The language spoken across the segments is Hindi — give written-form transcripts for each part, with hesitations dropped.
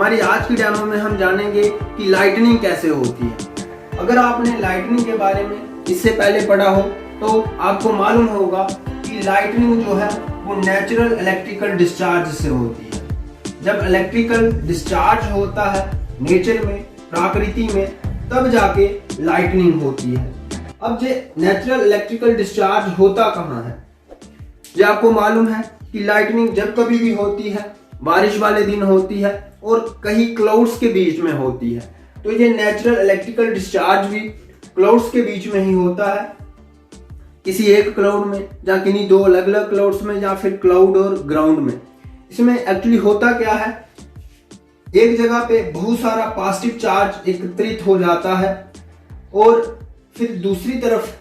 हमारी आज की डेमो में हम जानेंगे कि लाइटनिंग कैसे होती है। अगर आपने लाइटनिंग के बारे में इससे पहले पढ़ा हो तो आपको मालूम होगा कि लाइटनिंग जो है वो नेचुरल इलेक्ट्रिकल डिस्चार्ज से होती है। जब इलेक्ट्रिकल डिस्चार्ज होता है नेचर में, प्रकृति में, तब जाके लाइटनिंग होती है। अब ये नेचुरल इलेक्ट्रिकल डिस्चार्ज होता कहाँ है? ये आपको मालूम है कि लाइटनिंग जब कभी भी होती है बारिश वाले दिन होती है और कहीं क्लाउड्स के बीच में होती है। तो ये नेचुरल इलेक्ट्रिकल डिस्चार्ज भी क्लाउड्स के बीच में ही होता है, किसी एक क्लाउड में या किन्हीं दो अलग अलग क्लाउड्स में या फिर क्लाउड और ग्राउंड में। इसमें एक्चुअली होता क्या है, एक जगह पे बहुत सारा पॉजिटिव चार्ज एकत्रित हो जाता है और फिर दूसरी तरफ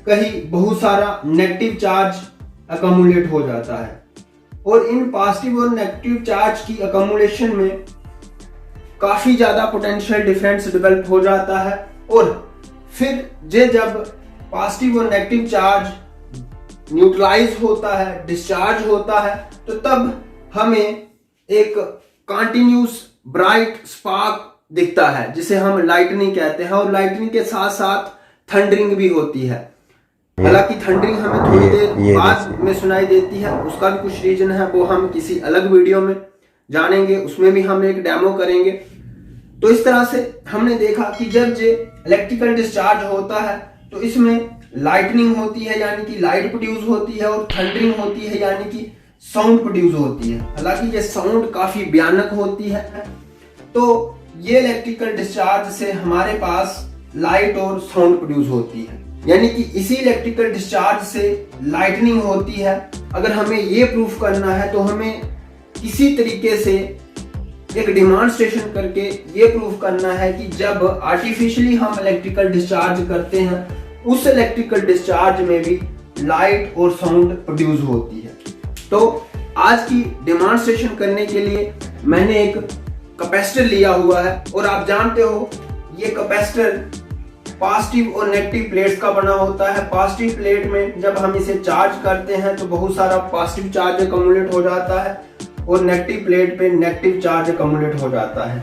कहीं बहुत सारा नेगेटिव चार्ज अकोमुलेट हो जाता है और इन पॉजिटिव और नेगेटिव चार्ज की अकोमुलेशन में काफी ज्यादा पोटेंशियल डिफरेंस डेवलप हो जाता है और फिर जब पॉजिटिव और नेगेटिव चार्ज न्यूट्रलाइज होता है, डिस्चार्ज होता है, तो तब हमें एक कंटिन्यूस ब्राइट स्पार्क दिखता है जिसे हम लाइटनिंग कहते हैं। और लाइटनिंग के साथ साथ थंडरिंग भी होती है। हालांकि थंडरिंग हमें थोड़ी देर बाद में सुनाई देती है, उसका भी कुछ रीजन है, वो हम किसी अलग वीडियो में जानेंगे, उसमें भी हम एक डेमो करेंगे। तो इस तरह से हमने देखा कि जब ये इलेक्ट्रिकल डिस्चार्ज होता है तो इसमें लाइटनिंग होती है यानी कि लाइट प्रोड्यूस होती है और थंडरिंग होती है यानी कि साउंड प्रोड्यूस होती है। हालांकि ये साउंड काफी भयानक होती है। तो ये इलेक्ट्रिकल डिस्चार्ज से हमारे पास लाइट और साउंड प्रोड्यूस होती है, यानी कि इसी इलेक्ट्रिकल डिस्चार्ज से लाइटनिंग होती है। अगर हमें ये प्रूफ करना है तो हमें किसी तरीके से एक डेमोन्स्ट्रेशन करके ये प्रूफ करना है कि जब आर्टिफिशियली हम इलेक्ट्रिकल डिस्चार्ज करते हैं उस इलेक्ट्रिकल डिस्चार्ज में भी लाइट और साउंड प्रोड्यूस होती है। तो आज की डेमोन्स्ट्रेशन करने के लिए मैंने एक कैपेसिटर लिया हुआ है और आप जानते हो ये कैपेसिटर पॉजिटिव और नेगेटिव प्लेट्स का बना होता है। पॉजिटिव प्लेट में जब हम इसे चार्ज करते हैं तो बहुत सारा पॉजिटिव चार्ज अकोमुलेट हो जाता है और नेगेटिव प्लेट पे नेगेटिव चार्ज अकोमुलेट हो जाता है।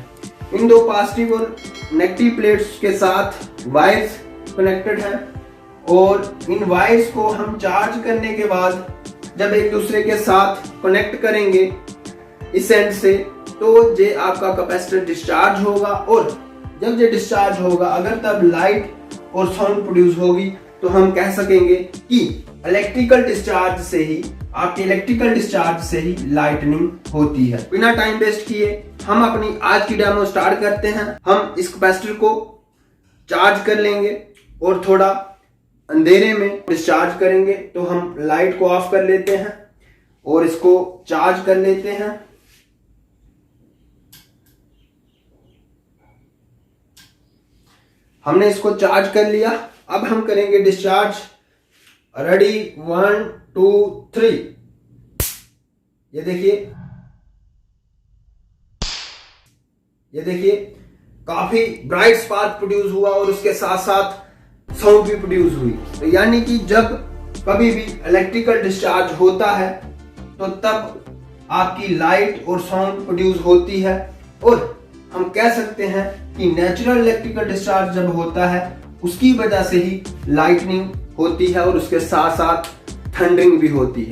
इन दो पॉजिटिव और नेगेटिव प्लेट्स के साथ वायर्स कनेक्टेड हैं और इन वायर्स को हम चार्ज करने के बाद जब एक दूसरे के साथ कनेक्ट करेंगे इस एंड से, तो ये आपका कैपेसिटर डिस्चार्ज होगा और जब ये डिस्चार्ज होगा अगर तब लाइट और साउंड प्रोड्यूस होगी तो हम कह सकेंगे कि इलेक्ट्रिकल डिस्चार्ज से ही, आपके इलेक्ट्रिकल डिस्चार्ज से ही लाइटनिंग होती है। बिना टाइम वेस्ट किए हम अपनी आज की डेमो स्टार्ट करते हैं। हम इस कैपेसिटर को चार्ज कर लेंगे और थोड़ा अंधेरे में डिस्चार्ज करेंगे। तो हम लाइट को ऑफ कर लेते हैं और इसको चार्ज कर लेते हैं। हमने इसको चार्ज कर लिया। अब हम करेंगे डिस्चार्ज। रेडी, 1 2 3। ये देखिए काफी ब्राइट स्पार्क प्रोड्यूस हुआ और उसके साथ साथ साउंड भी प्रोड्यूस हुई। तो यानी कि जब कभी भी इलेक्ट्रिकल डिस्चार्ज होता है तो तब आपकी लाइट और साउंड प्रोड्यूस होती है और हम कह सकते हैं कि नेचुरल इलेक्ट्रिकल डिस्चार्ज जब होता है उसकी वजह से ही लाइटनिंग होती है और उसके साथ साथ थंडरिंग भी होती है।